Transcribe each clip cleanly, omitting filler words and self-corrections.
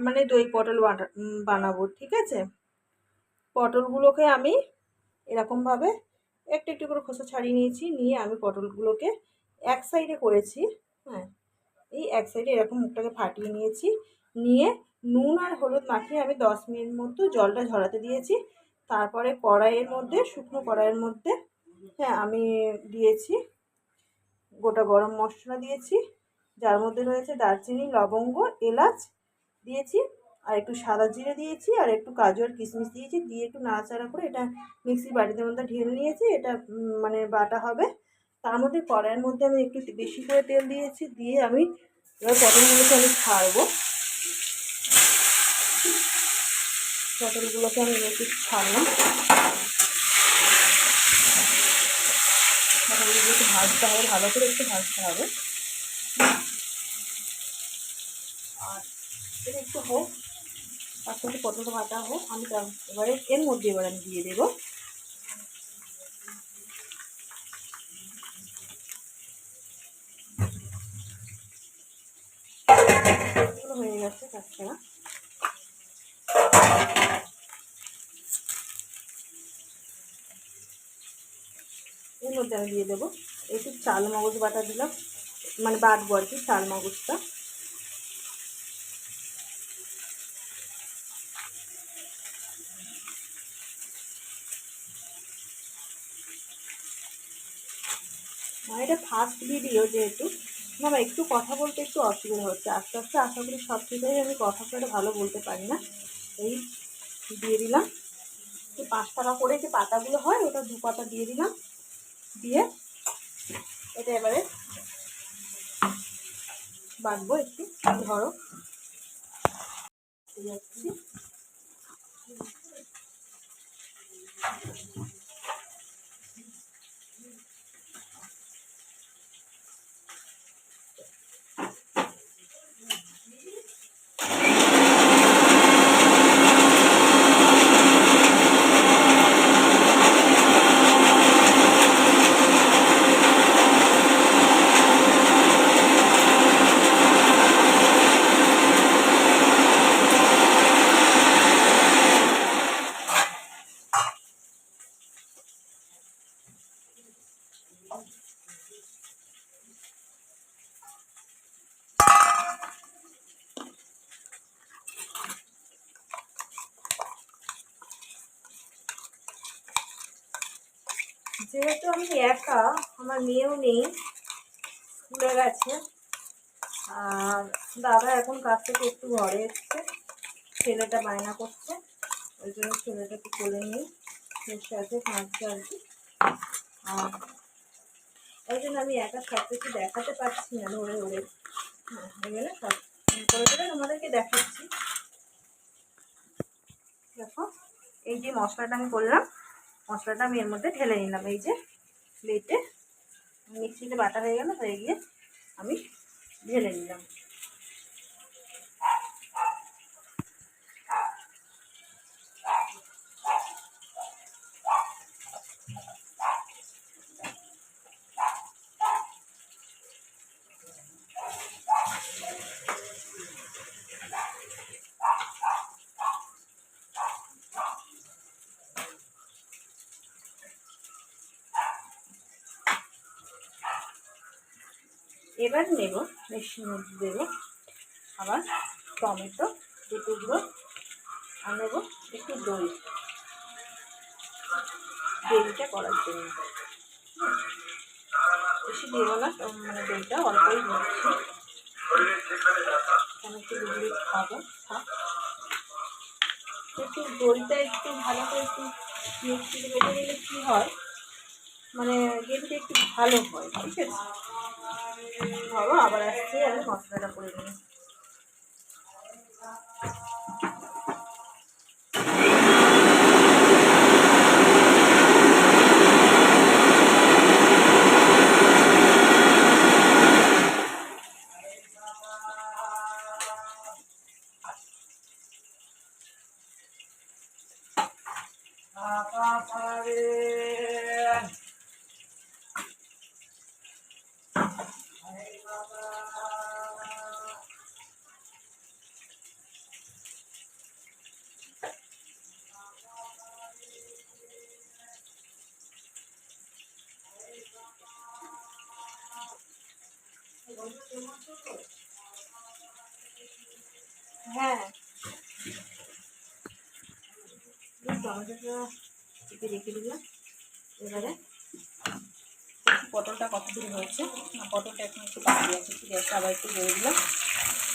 মানে দই পটল বানাবো, ঠিক আছে। পটলগুলোকে আমি এরকমভাবে একটু একটু করে খোসা ছাড়িয়ে নিয়েছি, নিয়ে আমি পটলগুলোকে এক সাইডে করেছি। হ্যাঁ, এই এক সাইডে এরকম মুখটাকে ফাটিয়ে নিয়েছি, নিয়ে নুন আর হলুদ মাখিয়ে আমি 10 মিনিট মতো জলটা ঝরাতে দিয়েছি। তারপরে কড়াইয়ের মধ্যে, শুকনো কড়াইয়ের মধ্যে, হ্যাঁ, আমি দিয়েছি গোটা গরম মশলা দিয়েছি, যার মধ্যে রয়েছে দারচিনি, লবঙ্গ, এলাচ দিয়েছি, আর একটু সাদা জিরে দিয়েছি, আর একটু কাজু আর কিশমিশ দিয়েছি, দিয়ে একটু নাড়াচাড়া করে এটা মিক্সির বাটির মধ্যে ঢেলে নিয়েছি। এটা মানে বাটা হবে। তার মধ্যে কড়াইয়ের মধ্যে আমি একটু বেশি করে তেল দিয়েছি, দিয়ে আমি এবার পটলগুলোকে আমি ছাড়বো। পটলগুলোকে আমি একটু ছাড়লাম। পটলগুলো একটু ভাজতে হবে, ভালো করে একটু ভাজতে হবে। আর এটা একটু হোক, তার সাথে পটলটা ভাজা হোক, আমি এবারে এর মধ্যে এবার আমি দিয়ে দেবো হয়ে গেছে কাঁচকড়া। এর মধ্যে আমি দিয়ে দেবো একটু চাল মগজ বাটা দিলাম, মানে বাটবো আর কি চাল মগজটা। এটা ফার্স্ট ভিডিও যেহেতু, না একটু কথা বলতে একটু অসুবিধা হচ্ছে, আস্তে আস্তে আশা করি সব ঠিক হয়ে যাবে। আমি কথা করে ভালো বলতে পারি না। এই দিয়ে দিলাম 5 টাকা করে যে পাতাগুলো হয়, ওটা 2 পাতা দিয়ে দিলাম, দিয়ে এটা এবারে বাটবো একটু। ধরো যাচ্ছি, যেহেতু আমি একা, আমার মেয়েও নেই, স্কুলে গেছে, আর দাদা এখন কাছ থেকে একটু ঘরে এসছে, ছেলেটা বায়না করছে, ওই জন্য ছেলেটাকে কোলে নিয়ে বসে আছে, কাঁদছে আর কি। আর ওই জন্য আমি একা সব কিছু দেখাতে পারছি না ধরে ধরে। হ্যাঁ, হয়ে গেলে সব করে করে তোমাদেরকে দেখাচ্ছি। দেখো, এই যে মশলাটা আমি করলাম, মশলাটা আমি এর মধ্যে ঢেলে নিলাম। এই যে প্লেটে মিক্সিতে বাটা হয়ে গেল, হয়ে গিয়ে আমি ঢেলে নিলাম। এবার নেব, মিষ্টির মধ্যে দেবো আবার টমেটো 2 টুকরো, আর নেবো একটু দই, দইটা করার জন্য। বেশি দেবো না, মানে দইটা অল্পই দিচ্ছি, আমি একটু দই খাবো। একটু দইটা একটু ভালো করে একটু মিক্সিতে বেটে নিলে কী হয়, মানে গ্রেভিটা একটু ভালো হয়, ঠিক আছে। ধরো আবার আসছি, আমি মশলাটা করে নিই। হ্যাঁ, টমেটোটা চিপে রেখে দিলাম। এবারে পটলটা কত দূর হয়েছে, না পটলটা এখন একটু বাকি আছে, ঠিক আছে, আবার একটু দিয়ে দিলাম।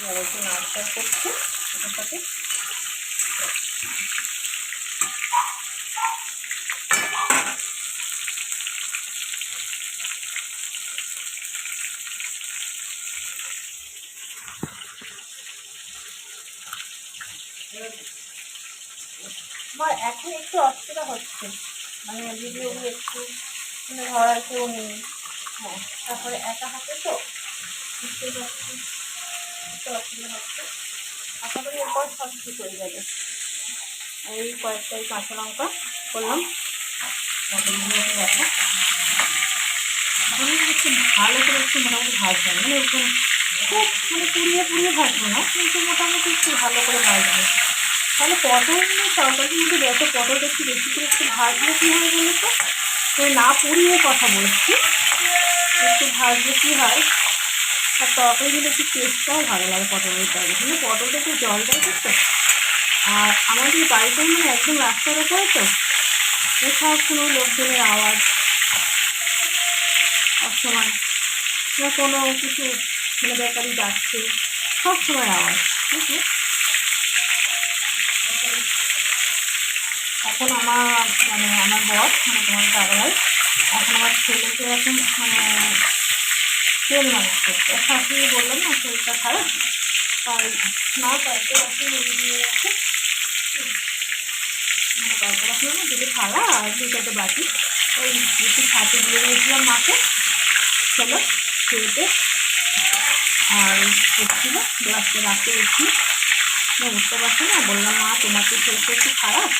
আবার একটু নাড়াচাড়া করছি এটার সাথে। আমার এখন একটু অসুবিধা হচ্ছে, মানে ভিডিওগুলো একটু মানে ধরার কেউ নেই। হ্যাঁ, তারপরে একা হাতে তো বুঝতেই পারছি, একটু অসুবিধা হচ্ছে। আশা করি এরপর সব ঠিক হয়ে যাবে। এই কয়েকটাই কাঁচা লঙ্কা করলাম, মটনগুলোকে দেখো এখন একটু ভালো করে একটু মোটামুটি ভাজবো, মানে একটু খুব মানে পুড়িয়ে পুড়িয়ে ভাজবো না, কিন্তু মোটামুটি একটু ভালো করে ভাজবো। তাহলে পটল তরকারির মধ্যে যত পটলটা একটু বেশি করে একটু ভাজলে কী হয় বলো তো, না পুড়িয়ে কথা বলছি, একটু ভাজলে কী হয় আর তরকারি দিলে একটু টেস্টটাও ভালো লাগে পটলের তরকারি, কিন্তু পটলটা একটু জল দেয় তো। আর আমাদের বাড়িটা মানে একদম রাস্তার ওপরে তো, সব সময় লোকজনের আওয়াজ, সবসময় বা কোনো কিছু মানে বেকারি যাচ্ছে, সবসময় আওয়াজ, বুঝলে। এখন আমার মানে আমার বস মানে তোমার দাদাভাই এখন আমার ছেলেকে এখন মানে তেল মালিশ করছে। শাশুড়ি বললাম না শরীরটা খারাপ, তাই না বাড়িতে এখন নিয়ে যাচ্ছে, মানে বাড়িতে রাখলাম না, দুটো থালা আর দুটো বাটি, ওই একটু ছাতে দিয়ে দিয়েছিলাম মাকে, ছেলে খেয়েতে আর এসেছিলো গ্লাসে রাখতে এসেছি, উঠতে পারছি না, বললাম মা তোমার তো শরীরটা একটু খারাপ,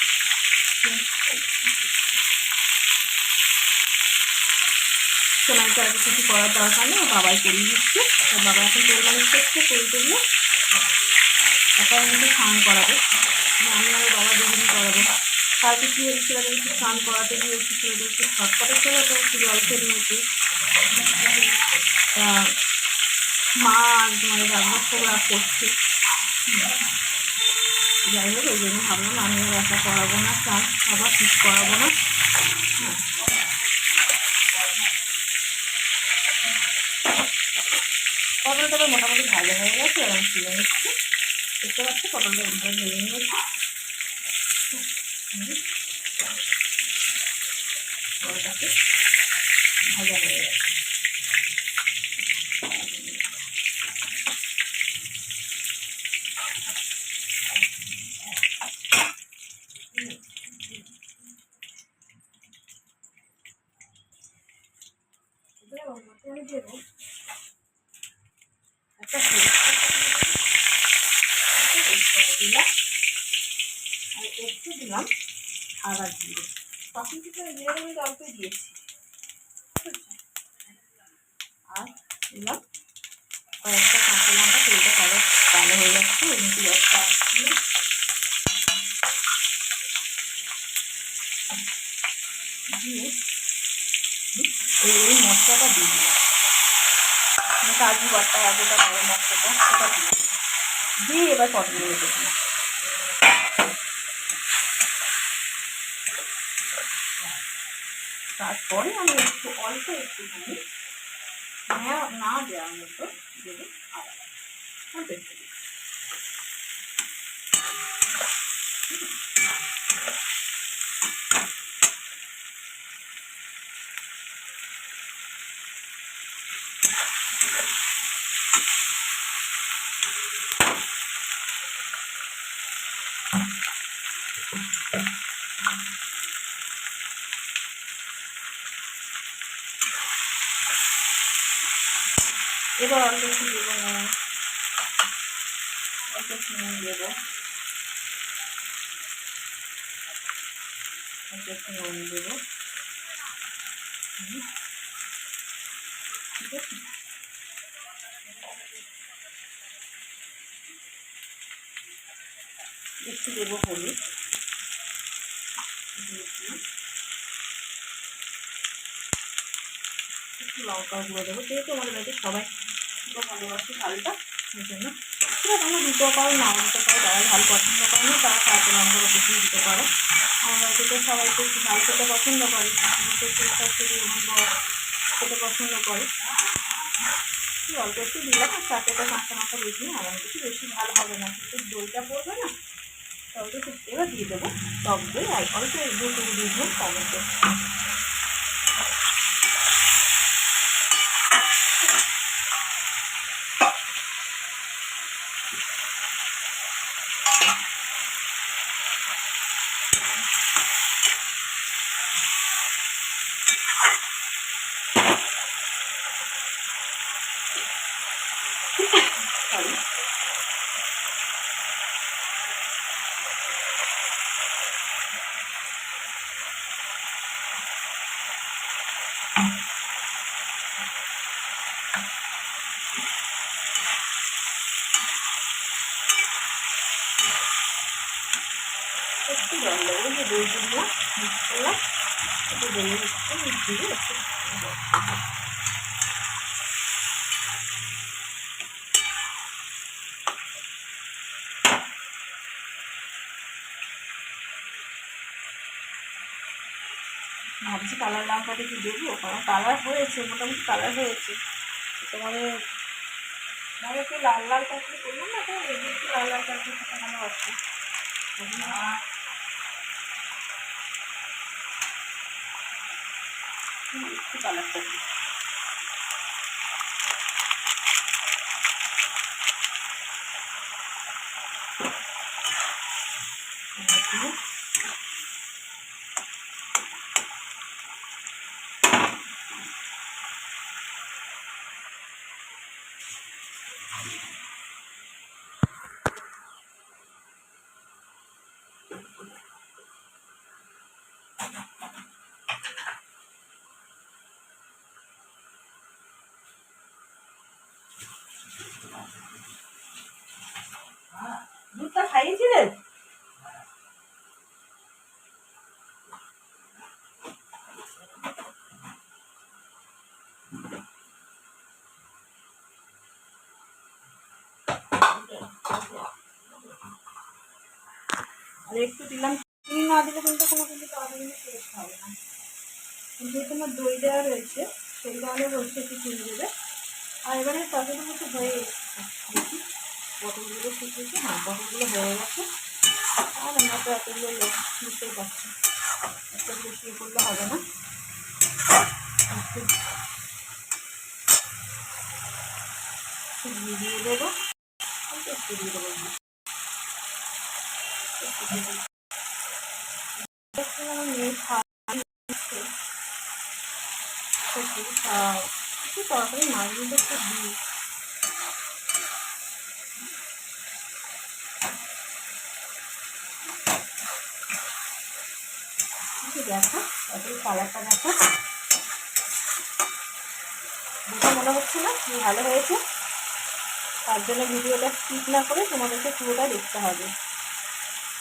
তোমার তো আগে কিছু করার দরকার নেই, বাবাই করিয়ে দিচ্ছে। আর বাবা এখন তেল মালিশ করছে, করে দিলে তারপর আমাকে স্নান করাবে, আমি আর বাবা দুজনই করাবো। কালকে কী হয়েছিল একটু স্নান করাতে গিয়ে একটু ছেলেদের একটু ছটপটে ছিল, তো একটু জল খেয়ে নিয়েছি। তা মা আর মানে রান্নার করছে, যাই হোক ওই জন্য ভাবলাম আমি আর একা করাবো না, স্নান আবার ঠিক করাবো না। পটলটা মোটামুটি ভাজা হয়ে গেছে, এরকম তুলে নিচ্ছি, দেখতে পাচ্ছি পটলটা এইভাবে ভেজে নিয়েছি। পটলটাকে ভাজা হয়ে গেছে। দেবো একটা দিলাম আর একটু দিলাম আদা দিয়ে, তখন থেকে জিরে আমি অল্পই দিয়েছি, আর দিলাম কয়েকটা কাঁচা লঙ্কা, তেলটা কালো কালো হয়ে যাচ্ছে, ওই মতো একটা দিয়ে এই মশলাটা দিয়ে দিলাম, কাজু বাটা গোটা গরম মশলাটা ওটা দিয়ে এবার পটলগুলো দিলাম। তারপরে আমি একটু অল্প একটুখানি না দেওয়ার মতো দেবো আদা, অল্প একটু এবার অল্প একটু দেবো না, অল্প একটু নুন দেবো, অল্প একটু নুন দেবো, ঠিক আছে। একটু দেবো হলুদ, একটু লঙ্কা গুঁড়ো দেবো, যেহেতু আমাদের বাড়িতে সবাই খুব ভালোবাসে ঝালটা, সেই জন্য সেটা তোমরা দিতেও পারো, নাও দিতে পারো। যারা ঝাল পছন্দ করে না তারা কাঁচা লঙ্কাটা বেশি দিতে পারো। আমার বাড়িতে তো সবাই তো একটু ঝাল খেতে পছন্দ করে, শাশুড়ি আমার বর খেতে পছন্দ করে। অল্প একটু দিলাম, আর তাতে তো কাঁচা মাথা বেশি না, আমার কিছু বেশি ঝাল হবে না, কিন্তু দইটা পড়বে না। তবে তো এবার দিয়ে দেবো টক দই, আর অল্প দুটো দিয়ে দেবো টমেটো। একটু জল দেবো, যে দই দিলাম মিক্স করলাম, একটু দই একটু দিয়ে একটু ভাবছি কালার লঙ্কাটা কি দেবো, কারণ কালার হয়েছে, মোটামুটি কালার হয়েছে। তোমাদের ধরো একটু লাল লাল কাটলে করলাম না, তো একটু লাল লাল কাটলে সেটা ভালোবাসি। একটু কালারটা দিই। দুধটা খাইয়েছিলে? আর একটু দিলাম, চিনি না দিলে কিন্তু কোনো কিন্তু তরকারি কিন্তু টেস্ট হবে না। যেহেতু তোমার দই দেওয়া রয়েছে সেই কারণে বলছে একটু চিনি দেবে। আর এবারে তরকারিটা মতো হয়ে গেছে, দেখি পটলগুলো শুকিয়েছে, হ্যাঁ পটলগুলো হয়ে গেছে। আর আমরা তো এতগুলো লোক বুঝতেই পারছি, একটু বেশি করলে হবে না, একটু দিয়ে দেবো, একটু দিয়ে দেবো, আমার মেয়ে একটু তরকারি মাছগুলো একটু দিই। দেখো তারপরে কালারটা দেখো, দেখে মনে হচ্ছে না যে ভালো হয়েছে? তার জন্য ভিডিওটা স্কিপ না করে তোমাদেরকে পুরোটা দেখতে হবে।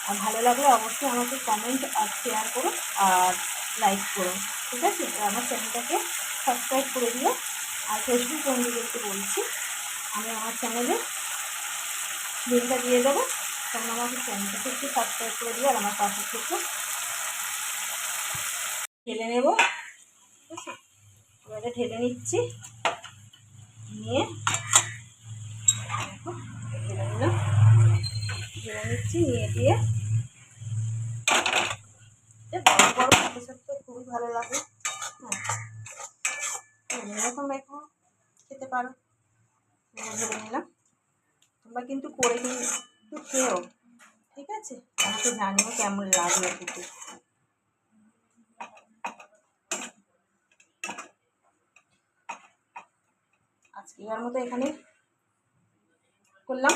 আর ভালো লাগলে অবশ্যই আমাকে কমেন্ট আর শেয়ার করো আর লাইক করো, ঠিক আছে? আর আমার চ্যানেলটাকে সাবস্ক্রাইব করে দিও। আর ফেসবুক বন্ধুদেরকে বলছি, আমি আমার চ্যানেলে লিঙ্কটা দিয়ে দেবো, কারণ আমাকে চ্যানেলটাকে একটু সাবস্ক্রাইব করে দিও আর আমার পাশে থেকে ঢেলে নেব, ঠিক আছে? এবারে ঢেলে নিচ্ছি, নিয়ে দেখো ঢেলে নিলাম, ঢেলে নিচ্ছি, নিয়ে দিয়ে গরম গরম সাথে সাথে খুবই ভালো লাগে। হ্যাঁ এরকম এখন খেতে পারো। ঢেলে নিলাম, তোমরা কিন্তু করে কিন্তু খেও, ঠিক আছে? আমাকে জানিও কেমন লাগলো খেতে। আজকের মতো এখানে করলাম,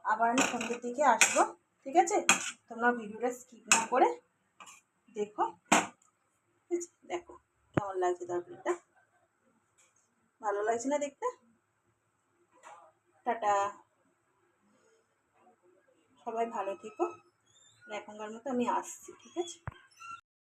আবার আমি সন্ধ্যের দিকে আসবো, ঠিক আছে? তোমরা ভিডিওটা স্কিপ না করে দেখো, ঠিক আছে? দেখো কেমন লাগছে তরকারিটা, ভালো লাগছে না দেখতে? টাটা, সবাই ভালো থেকো। এখনকার মতো আমি আসছি, ঠিক আছে?